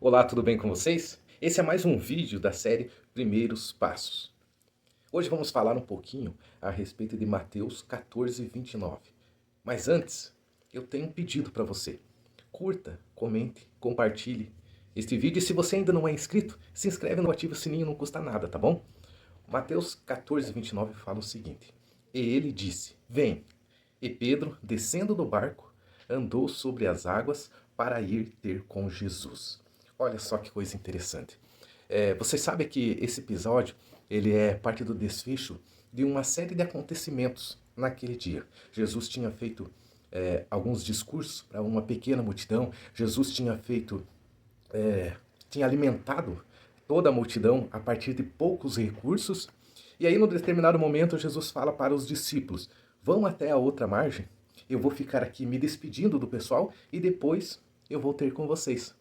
Olá, tudo bem com vocês? Esse é mais um vídeo da série Primeiros Passos. Hoje vamos falar um pouquinho a respeito de Mateus 14, 29. Mas antes, eu tenho um pedido para você. Curta, comente, compartilhe este vídeo e se você ainda não é inscrito, se inscreve no ativa o sininho, não custa nada, tá bom? Mateus 14, 29 fala o seguinte: E ele disse, vem. E Pedro, descendo do barco, andou sobre as águas para ir ter com Jesus. Olha só que coisa interessante. Você sabe que esse episódio ele é parte do desfecho de uma série de acontecimentos naquele dia. Jesus tinha feito alguns discursos para uma pequena multidão. Jesus tinha alimentado toda a multidão a partir de poucos recursos. E aí, num determinado momento, Jesus fala para os discípulos: vão até a outra margem, eu vou ficar aqui me despedindo do pessoal e depois eu vou ter com vocês.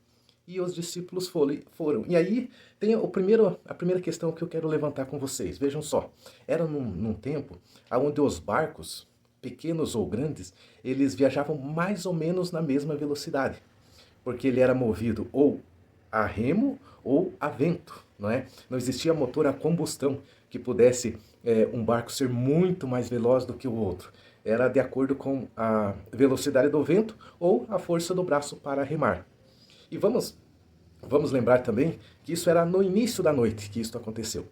E os discípulos foram. E aí tem a primeira questão que eu quero levantar com vocês. Vejam só, era num tempo onde os barcos, pequenos ou grandes, eles viajavam mais ou menos na mesma velocidade, porque ele era movido ou a remo ou a vento, não é? Não existia motor a combustão que pudesse um barco ser muito mais veloz do que o outro. Era de acordo com a velocidade do vento ou a força do braço para remar. E vamos lembrar também que isso era no início da noite que isso aconteceu.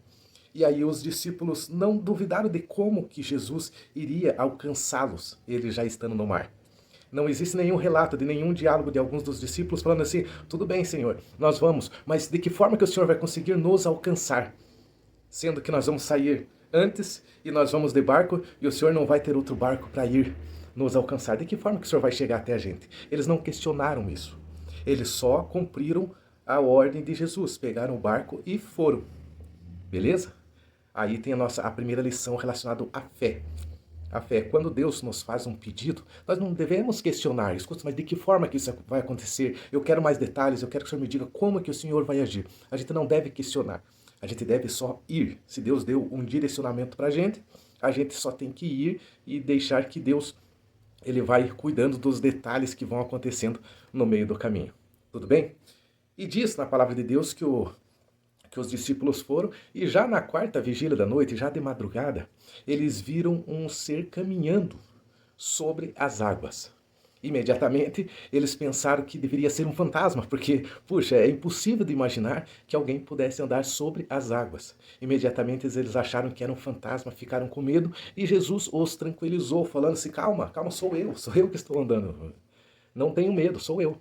E aí os discípulos não duvidaram de como que Jesus iria alcançá-los, ele já estando no mar. Não existe nenhum relato de nenhum diálogo de alguns dos discípulos falando assim: tudo bem, Senhor, nós vamos, mas de que forma que o Senhor vai conseguir nos alcançar? Sendo que nós vamos sair antes e nós vamos de barco e o Senhor não vai ter outro barco para ir nos alcançar. De que forma que o Senhor vai chegar até a gente? Eles não questionaram isso. Eles só cumpriram a ordem de Jesus, pegaram o barco e foram. Beleza? Aí tem a primeira lição relacionada à fé. A fé, quando Deus nos faz um pedido, nós não devemos questionar, escuta, mas de que forma que isso vai acontecer? Eu quero mais detalhes, eu quero que o Senhor me diga como que o Senhor vai agir. A gente não deve questionar, a gente deve só ir. Se Deus deu um direcionamento para a gente só tem que ir e deixar que Deus ele vai cuidando dos detalhes que vão acontecendo no meio do caminho. Tudo bem? E diz na palavra de Deus que os discípulos foram, e já na quarta vigília da noite, já de madrugada, eles viram um ser caminhando sobre as águas. Imediatamente, eles pensaram que deveria ser um fantasma, porque, puxa, é impossível de imaginar que alguém pudesse andar sobre as águas. Imediatamente, eles acharam que era um fantasma, ficaram com medo, e Jesus os tranquilizou, falando assim: calma, calma, sou eu que estou andando. Não tenho medo, sou eu.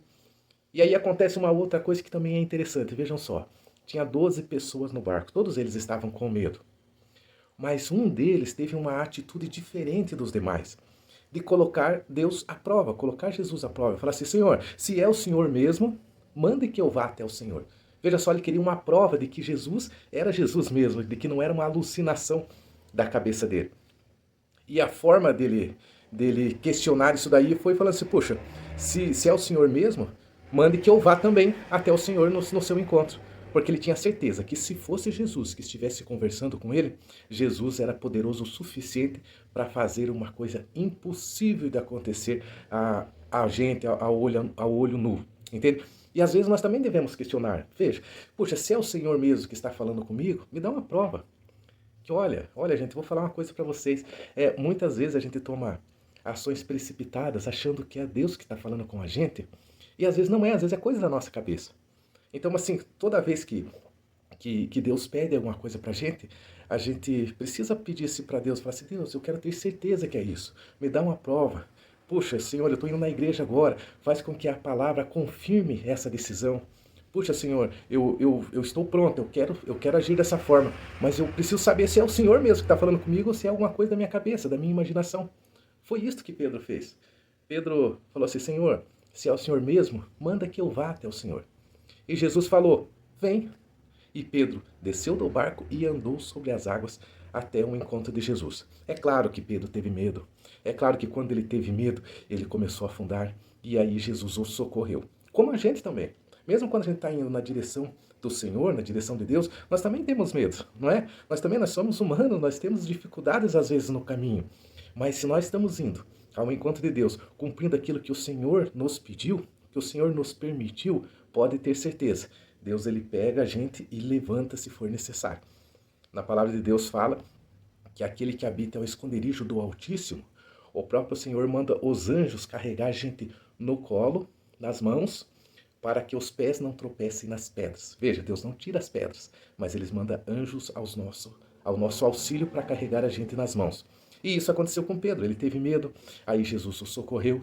E aí acontece uma outra coisa que também é interessante, vejam só. Tinha 12 pessoas no barco, todos eles estavam com medo. Mas um deles teve uma atitude diferente dos demais, de colocar Deus à prova, colocar Jesus à prova. Falar assim: Senhor, se é o Senhor mesmo, mande que eu vá até o Senhor. Veja só, ele queria uma prova de que Jesus era Jesus mesmo, de que não era uma alucinação da cabeça dele. E a forma dele questionar isso daí foi falando assim: puxa, se é o Senhor mesmo, mande que eu vá também até o Senhor no seu encontro. Porque ele tinha certeza que se fosse Jesus que estivesse conversando com ele, Jesus era poderoso o suficiente para fazer uma coisa impossível de acontecer a gente ao olho nu. Entende? E às vezes nós também devemos questionar. Veja, puxa, se é o Senhor mesmo que está falando comigo, me dá uma prova. Que olha, gente, vou falar uma coisa para vocês. Muitas vezes a gente toma ações precipitadas achando que é Deus que está falando com a gente. E às vezes não é, às vezes é coisa da nossa cabeça. Então, assim, toda vez que Deus pede alguma coisa pra gente, a gente precisa pedir isso para Deus. Falar assim: Deus, eu quero ter certeza que é isso. Me dá uma prova. Puxa, Senhor, eu estou indo na igreja agora. Faz com que a palavra confirme essa decisão. Puxa, Senhor, eu estou pronto, eu quero agir dessa forma. Mas eu preciso saber se é o Senhor mesmo que está falando comigo ou se é alguma coisa da minha cabeça, da minha imaginação. Foi isso que Pedro fez. Pedro falou assim: Senhor, se é o Senhor mesmo, manda que eu vá até o Senhor. E Jesus falou: vem. E Pedro desceu do barco e andou sobre as águas até o encontro de Jesus. É claro que Pedro teve medo. É claro que quando ele teve medo, ele começou a afundar. E aí Jesus o socorreu. Como a gente também. Mesmo quando a gente está indo na direção do Senhor, na direção de Deus, nós também temos medo, não é? Nós somos humanos, nós temos dificuldades às vezes no caminho. Mas se nós estamos indo ao encontro de Deus, cumprindo aquilo que o Senhor nos pediu, que o Senhor nos permitiu, pode ter certeza. Deus ele pega a gente e levanta se for necessário. Na palavra de Deus fala que aquele que habita é o esconderijo do Altíssimo, o próprio Senhor manda os anjos carregar a gente no colo, nas mãos, para que os pés não tropecem nas pedras. Veja, Deus não tira as pedras, mas eles mandam anjos ao nosso auxílio para carregar a gente nas mãos. E isso aconteceu com Pedro, ele teve medo, aí Jesus o socorreu.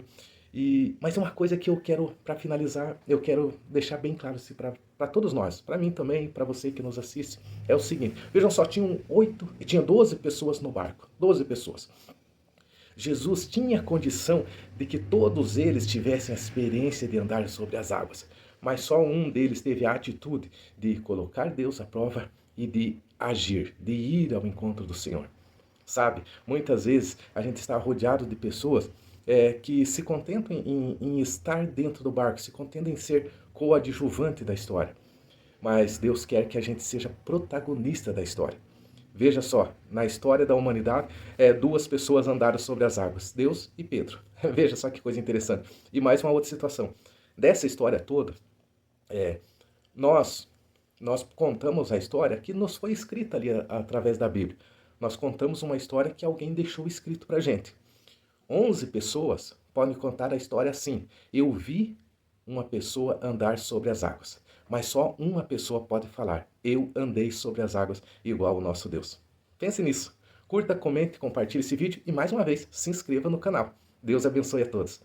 Mas uma coisa que eu quero, para finalizar, eu quero deixar bem claro assim, para todos nós, para mim também, para você que nos assiste, é o seguinte, vejam só, tinha 12 pessoas no barco, 12 pessoas. Jesus tinha condição de que todos eles tivessem a experiência de andar sobre as águas, mas só um deles teve a atitude de colocar Deus à prova e de agir, de ir ao encontro do Senhor. Sabe, muitas vezes a gente está rodeado de pessoas que se contentam em estar dentro do barco, se contentam em ser coadjuvante da história. Mas Deus quer que a gente seja protagonista da história. Veja só, na história da humanidade, duas pessoas andaram sobre as águas, Deus e Pedro. Veja só que coisa interessante. E mais uma outra situação. Dessa história toda, nós contamos a história que nos foi escrita ali através da Bíblia. Nós contamos uma história que alguém deixou escrito para a gente. 11 pessoas podem contar a história assim. Eu vi uma pessoa andar sobre as águas. Mas só uma pessoa pode falar, eu andei sobre as águas igual o nosso Deus. Pense nisso. Curta, comente, compartilhe esse vídeo e mais uma vez, se inscreva no canal. Deus abençoe a todos.